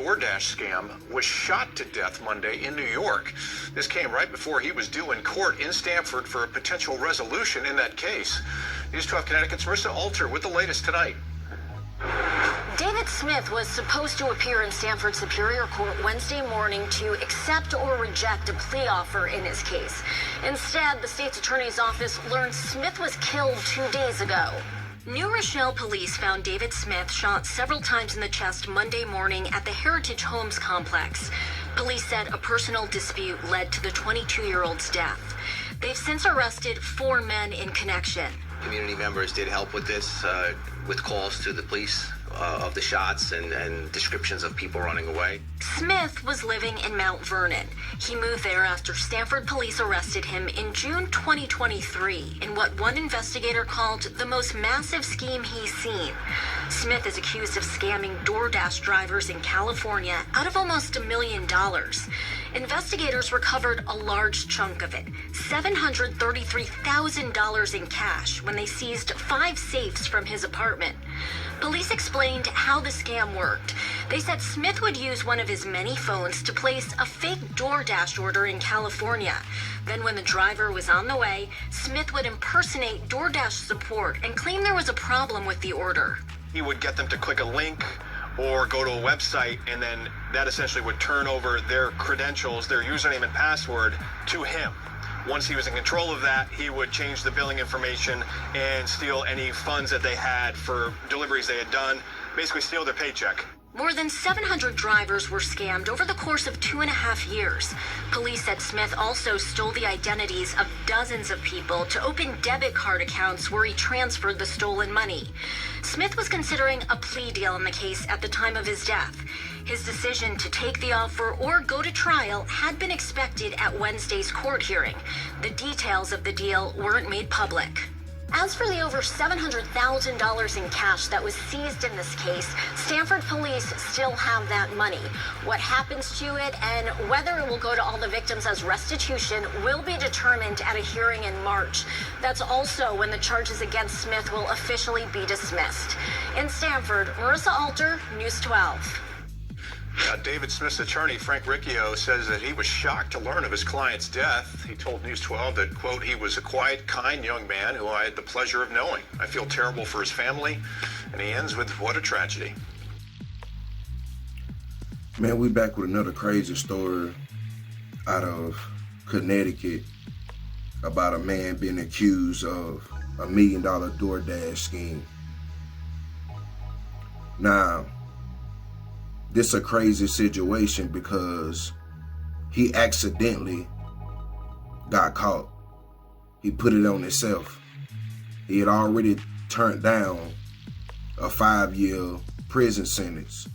DoorDash scam, was shot to death Monday in New York. This came right before he was due in court in Stamford for a potential resolution in that case. News 12 Connecticut's Marissa Alter with the latest tonight. David Smith was supposed to appear in Stamford Superior Court Wednesday morning to accept or reject a plea offer in his case. Instead, the state's attorney's office learned Smith was killed 2 days ago. New Rochelle police found David Smith shot several times in the chest Monday morning at the Heritage Homes complex. Police said a personal dispute led to the 22-year-old's death. They've since arrested 4 men in connection. Community members did help with this, with calls to the police of the shots and descriptions of people running away. Smith was living in Mount Vernon. He moved there after Stamford police arrested him in June 2023 in what one investigator called the most massive scheme he's seen. Smith is accused of scamming DoorDash drivers in California out of almost $1 million. Investigators recovered a large chunk of it, $733,000 in cash, when they seized 5 safes from his apartment. Police explained how the scam worked. They said Smith would use one of his many phones to place a fake DoorDash order in California. Then when the driver was on the way, Smith would impersonate DoorDash support and claim there was a problem with the order. He would get them to click a link or go to a website, and then that essentially would turn over their credentials, their username and password, to him. Once he was in control of that, he would change the billing information and steal any funds that they had for deliveries they had done, basically steal their paycheck. More than 700 drivers were scammed over the course of 2.5 years. Police said Smith also stole the identities of dozens of people to open debit card accounts where he transferred the stolen money. Smith was considering a plea deal in the case at the time of his death. His decision to take the offer or go to trial had been expected at Wednesday's court hearing. The details of the deal weren't made public. As for the over $700,000 in cash that was seized in this case, Stamford police still have that money. What happens to it and whether it will go to all the victims as restitution will be determined at a hearing in March. That's also when the charges against Smith will officially be dismissed. In Stamford, Marissa Alter, News 12. David Smith's attorney, Frank Riccio, says that he was shocked to learn of his client's death. He told News 12 that, quote, he was a quiet, kind young man who I had the pleasure of knowing. I feel terrible for his family. And he ends with, what a tragedy. Man, we back with another crazy story out of Connecticut about a man being accused of a $1 million DoorDash scheme. Now, this is a crazy situation because he accidentally got caught. He put it on himself. He had already turned down a 5-year prison sentence,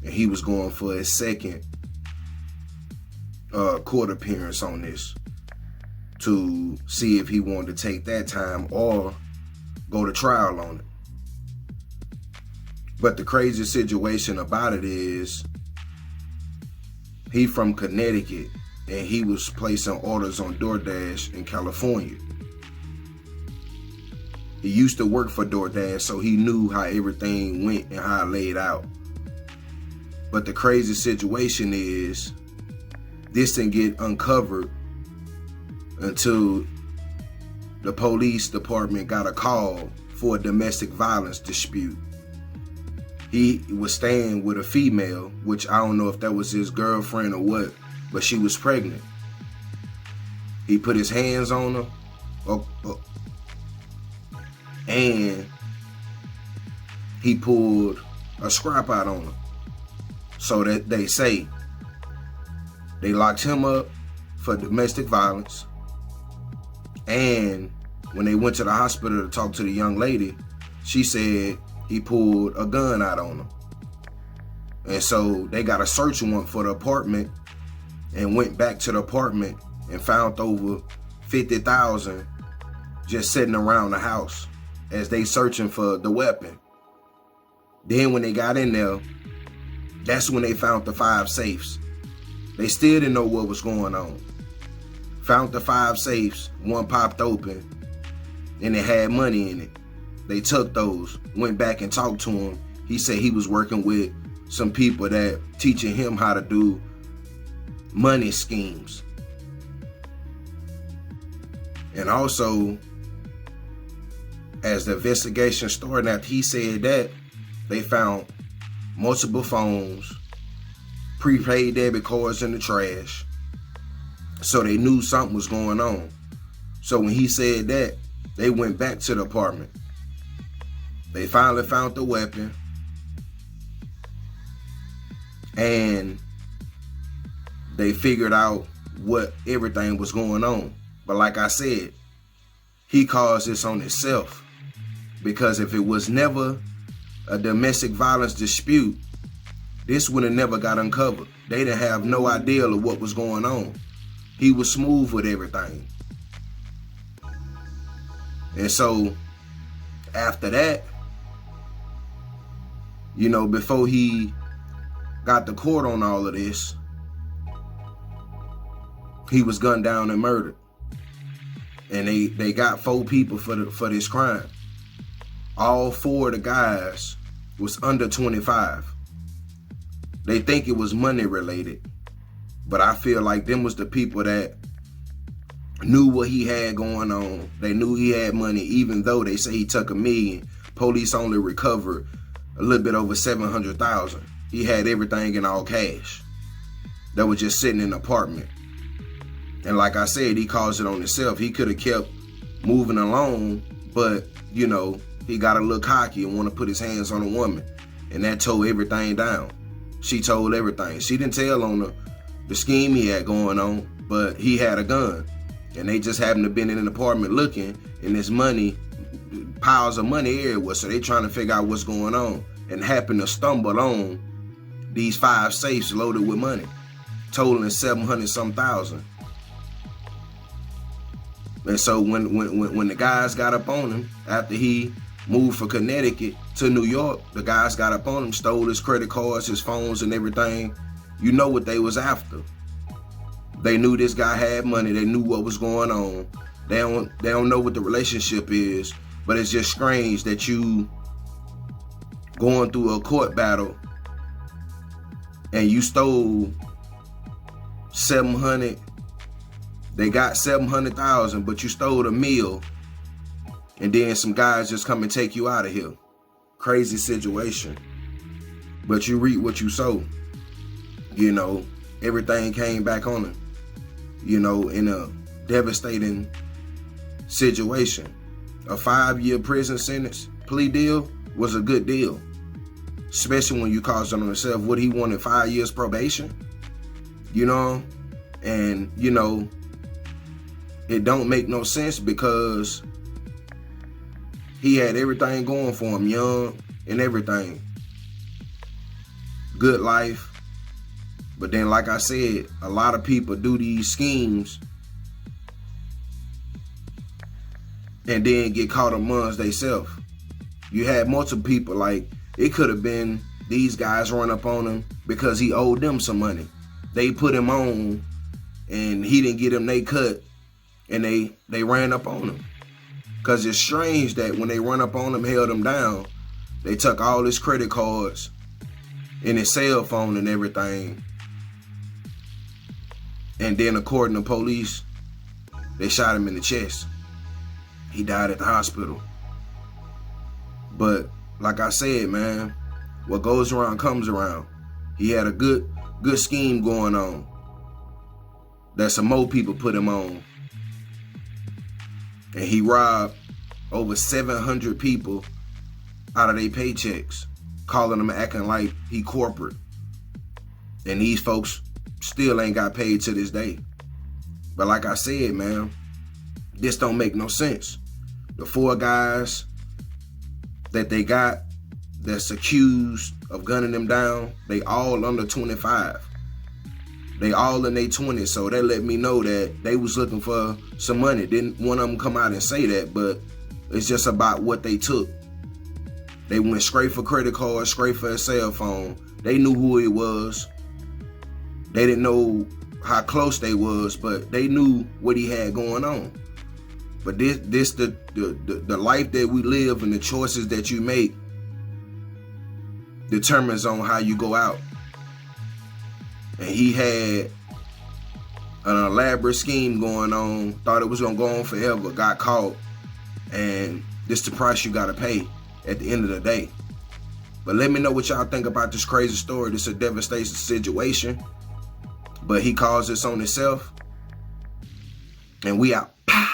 and he was going for his second court appearance on this to see if he wanted to take that time or go to trial on it. But the crazy situation about it is he from Connecticut and he was placing orders on DoorDash in California. He used to work for DoorDash, so he knew how everything went and how it laid out. But the crazy situation is this didn't get uncovered until the police department got a call for a domestic violence dispute. He was staying with a female, which I don't know if that was his girlfriend or what, but she was pregnant. He put his hands on her, and he pulled a scrap out on her. So that they say they locked him up for domestic violence, and when they went to the hospital to talk to the young lady, she said he pulled a gun out on him. And so they got a search warrant for the apartment and went back to the apartment and found over $50,000 just sitting around the house as they searching for the weapon. Then when they got in there, that's when they found the 5 safes. They still didn't know what was going on. Found the 5 safes, one popped open, and it had money in it. They took those, went back and talked to him. He said he was working with some people that teaching him how to do money schemes. And also, as the investigation started, after he said that, they found multiple phones, prepaid debit cards in the trash. So they knew something was going on. So when he said that, they went back to the apartment. They finally found the weapon. And they figured out what everything was going on. But like I said, he caused this on himself. Because if it was never a domestic violence dispute, this would have never got uncovered. They didn't have no idea of what was going on. He was smooth with everything. And so, after that, you know, before he got the court on all of this, he was gunned down and murdered. And they got 4 people for this crime. All 4 of the guys was under 25. They think it was money related. But I feel like them was the people that knew what he had going on. They knew he had money, even though they say he took $1 million. Police only recovered a little bit over $700,000. He had everything in all cash. That was just sitting in an apartment. And like I said, he caused it on himself. He could have kept moving along, but, you know, he got a little cocky and want to put his hands on a woman. And that tore everything down. She told everything. She didn't tell on the scheme he had going on, but he had a gun. And they just happened to been in an apartment looking, and there's money, piles of money everywhere. So they trying to figure out what's going on, and happened to stumble on these 5 safes loaded with money, totaling 700-some thousand. And so when the guys got up on him, after he moved from Connecticut to New York, the guys got up on him, stole his credit cards, his phones, and everything. You know what they was after. They knew this guy had money. They knew what was going on. They don't know what the relationship is, but it's just strange that you going through a court battle and you stole 700. They got 700,000, but you stole $1 million, and then some guys just come and take you out of here. Crazy situation. But you reap what you sow. You know, everything came back on him. You know, in a devastating situation. A 5-year prison sentence, plea deal, was a good deal. Especially when you caused it on yourself. What he wanted, 5 years probation? You know? And, you know, it don't make no sense because he had everything going for him, young and everything. Good life. But then, like I said, a lot of people do these schemes and then get caught amongst themselves. You had multiple people, like, it could have been these guys run up on him because he owed them some money. They put him on and he didn't get them they cut, and they ran up on him. Because it's strange that when they run up on him, held him down, they took all his credit cards and his cell phone and everything. And then according to police, they shot him in the chest. He died at the hospital. But like I said, man, what goes around comes around. He had a good scheme going on that some more people put him on. And he robbed over 700 people out of their paychecks, calling them, acting like he corporate. And these folks still ain't got paid to this day. But like I said, man, this don't make no sense. The 4 guys that they got that's accused of gunning them down, they all under 25. They all in their 20s, so that let me know that they was looking for some money. Didn't one of them come out and say that, but it's just about what they took. They went straight for credit cards, straight for a cell phone. They knew who it was. They didn't know how close they was, but they knew what he had going on. But the life that we live and the choices that you make, determines on how you go out. And he had an elaborate scheme going on, thought it was gonna go on forever, got caught, and this the price you gotta pay at the end of the day. But let me know what y'all think about this crazy story. This is a devastating situation, but he caused this on himself, and we out. Pow!